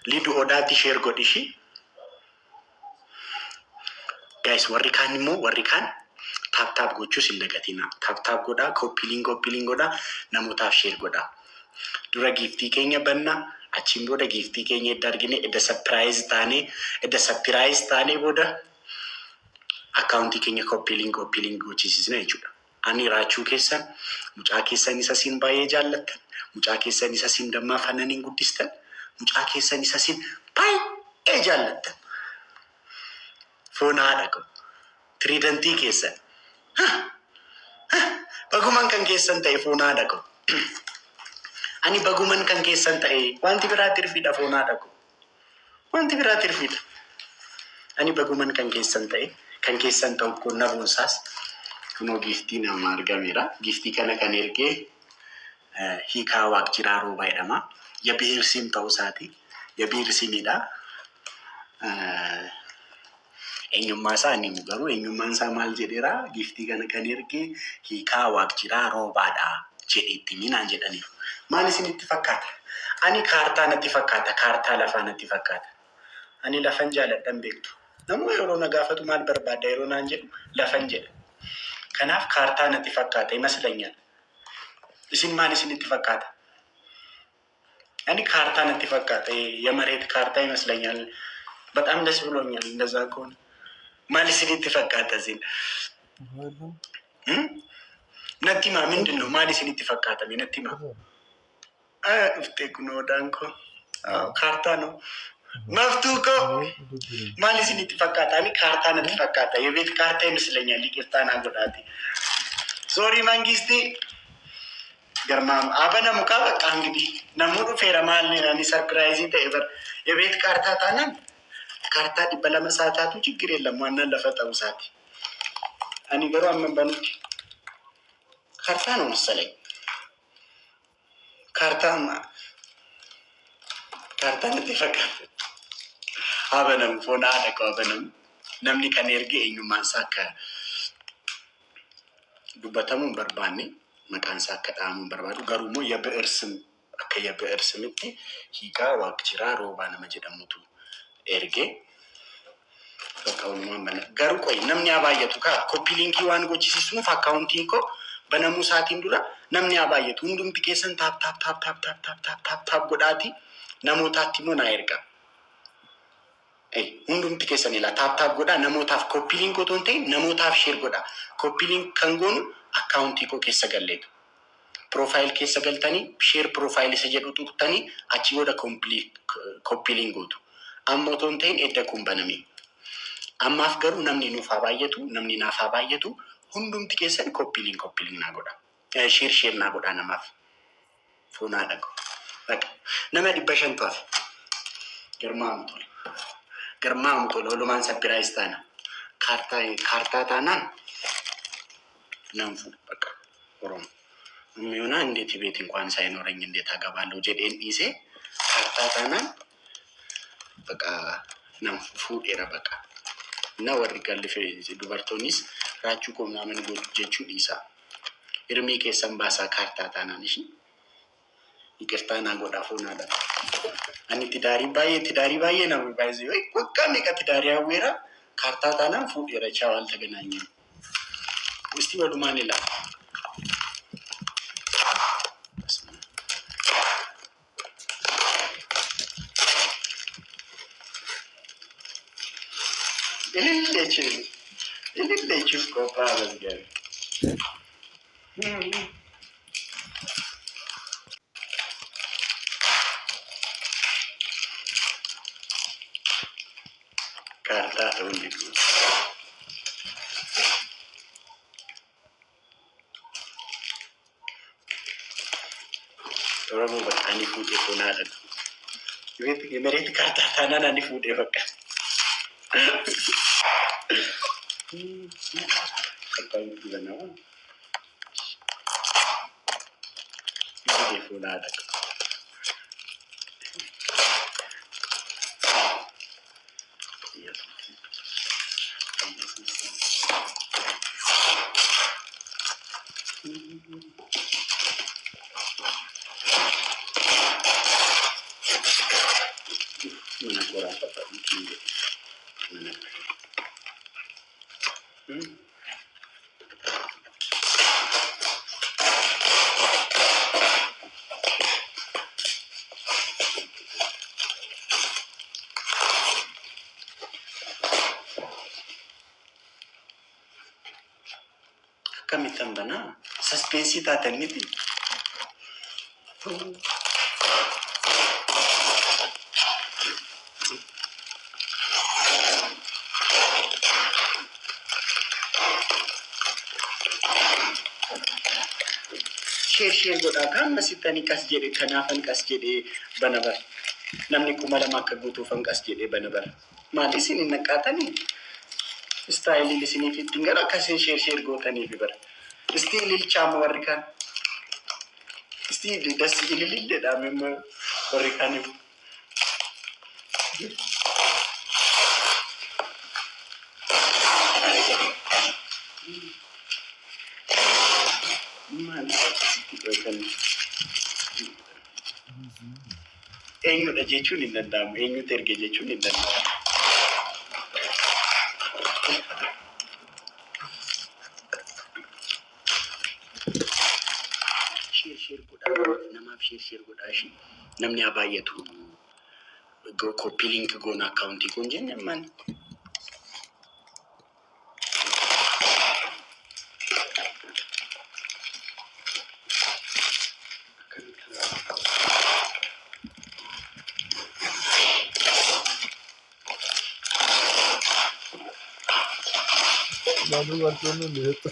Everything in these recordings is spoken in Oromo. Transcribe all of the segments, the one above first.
Lidu odaati share godhishi. Guys, warri kaan immoo warri kaan tap gochuu sin dagatina. Tap godhaa, copy link godhaa, namootaaf share godhaa. Dura giftii keenya banna, achiin booda giftii keenya edda argine edda surprise taane booda accountii keenya copy link gochisiisna jechuudha. Ani raachuu keessan, mucaa keessan isa siin baay'ee jaallattan, mucaa keessan isa siin dammaa fannaniin guddistan, mucaa keessan isa siin baay'ee jaallattan. Foon haadha qabu. Tiriidantii keessan. Baguman kan keessan ta'e foon haadha qabu. Ani baguman kan keessan ta'e wanti biraa tirfiidha foon haadha qabu. Wanti biraa tirfiidha. Ani baguman kan keessan ta'e kan keessan ta'u kun na boonsaas. Kunoo giftii nama argameera. Giftii kana kan ergee hiikaa waaqjiraa roobaa jedhama. Yabiir sim ta'uu isaati. Yabiir simidha. Eenyummaa isaa ni garuu eenyummaan isaa maal jedheera giftii kana kan ergee hiikaa waaqjiraa roobaadha jedheetti minaan jedhaniiru. Maal isinitti fakkaata? Ani kaartaa natti fakkaata, kaartaa lafaa natti fakkaata. Ani lafan jaaladhan beektu. Namuu yeroo na gaafatu maal barbaadda yeroo naan jedhu lafan jedha. Kanaaf kaartaa natti fakkaata ይመስለኛል. Isin maal isinitti fakkaata? Ani kaartaa natti fakkaata የመሬት ካርታ ይመስለኛል። በጣም ደስ ብሎኛል እንደዛ ከሆነ ማል isinitti fakkaata isin? Natti himaa ምንድን ነው ማል isinitti fakkaata natti himaa? Dhuftee kunoo daanko ካርታ ነው መፍቱህ እኮ ማል isinitti fakkaata? Ani kaartaa natti fakkaata የቤት ካርታ ይመስለኛል። ይቅርታ ና ጎዳቴ ሶሪ መንግስቴ ገርማም አበነ ሙካ በቃ እንግዲህ ነሙዱ ፌረማል እኔ ሰርፕራይዝ ተይበር የቤት ካርታ ታናን ካርታ ዲበላ መሳታቱ ችግር የለም። ዋናን ለፈጠሩ ሳቲ እኔ ገሩ አመንበኑ ካርታ ነው መሰለኝ። ካርታ ነጥፈካት አበነም ፎና አደቀ አበነም ነምኒ ከኔርጌ እኙ ማንሳከ ዱበተሙን በርባኔ መቃንሳ ከዳሙን በርባዱ ገሩሞ የብዕር ስም አከ የብዕር ስምቲ ሂጋ ዋቅጅራ ሮባ ነመጀደሙቱ ኤርጌ በቃውን ማን ገሩ ቆይ ነምኒ አባየቱ ካ ኮፒ ሊንኪ ዋን ጎቺሲስኑ አካውንቲ ኮ በነሙ ሳቲን ዱራ ነምኒ አባየቱ ሁንዱም ቲኬሰን ታፕ ጎዳቲ ነሞታቲ ሞና ኤርጋ ሁንዱም ቲኬሰን ኢላ ታፕ ጎዳ ነሞታፍ ኮፒ ሊንክ ኦቶንቴ ነሞታፍ ሼር ጎዳ ኮፒ ሊንክ ከንጎኑ አካውንቲ ኮ ከሰገለቱ ፕሮፋይል ከሰገልተኒ ሼር ፕሮፋይል ሰጀዱ ቱክተኒ አቺ ወደ ኮፒ ሊንክ ጎቱ አሞቶንቴን ኤደኩም በነሚ አማፍ ገሩ ነምኒ ኑፋ ባየቱ ነምኒ ናፋ ባየቱ ሁንዱም ቲኬሰን ኮፒ ሊንክ ናጎዳ ሼር ናጎዳ ነማፍ ፎና ደጎ በቃ ነመዲ በሸንቷፍ ግርማምቶ ለሉማን ሰፕራይዝ ታና ካርታ ታና ነንፉ በቃ ኦሮሞ የሚሆና እንዴት ቤት እንኳን ሳይኖረኝ እንዴት አገባለሁ ጀዴን ኢሴ ካርታ ታና በቃ ነንፉ ፉዴራ በቃ እና ወሪ ገልፈ ዱበርቶኒስ ራቹ ቆምና ምን ጎጆቹ ዲሳ እርሚ ከሰምባሳ ካርታ ታና ነሽ ይቅርታና ጎዳፎና ዳ አኒ ትዳሪ ባዬ ነው ባይዚ ወይ ወቃም ከትዳሪ አዌራ ካርታ ታና ፉዴራ ቻው አልተገናኘም። እስቲ ወዱ ማን ይላል ilillechu kopa bazgar karta undiku oromo bakani fude konada የመሬት ካርታ ታናና ni fude በቃ Kapag ganaw. Hindi po natin. Mana kurang apa mungkin mana. Kami tambana suspensi taatan miti. Share godha kan masitani kas jedhe kanafan kas jedhe banabar. Namni kumala makka guutuufan kas jedhe banabar. Maali isin hin naqaatanii? Istaayilii isiniif ittiin gara akkasiin share gootaniifi bara. Istii ililchaama warri kaan. Istii das ilililleedhaam immoo warri kaaniif. Maali akkasitti gootanii? Eenyudha jechuun hin danda'amu. Eenyutu erge jechuun hin danda'amu. Share godha namaaf share godha shi namni haa baay'atu. Copy link goona akkaawuntii kun jenne man. Lalu warna lihat.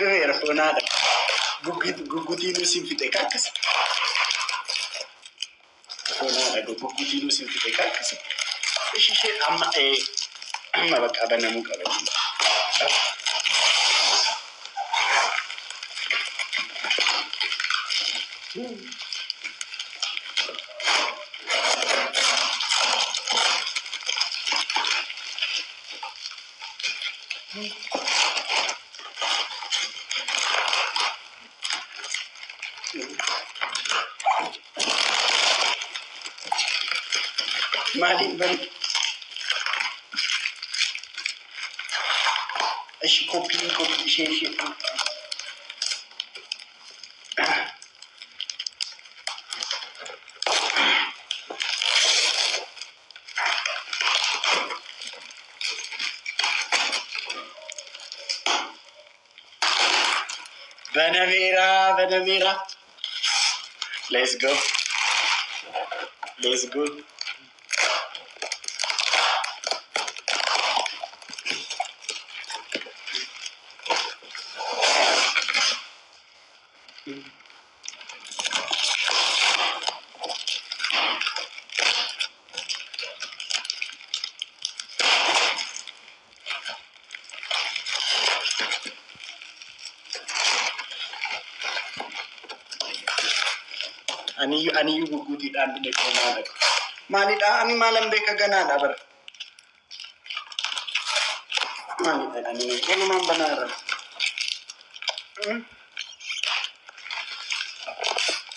Era fonada. Gugutinho simfite kakas. Fonada gugutinho simfite kakas. Ishishe amma bakka banamu qabani. Malin bari. Ashi kopi şey. Benavera. Let's go. Ani gugutiidhaan beekamaa dha. Maalidha? Ani maalan beeka ganaadha bara. Maalidha? Ani walumaan banaadha.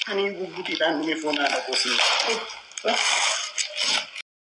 Ani gugutiidhaan beekamaa dha qoosiin.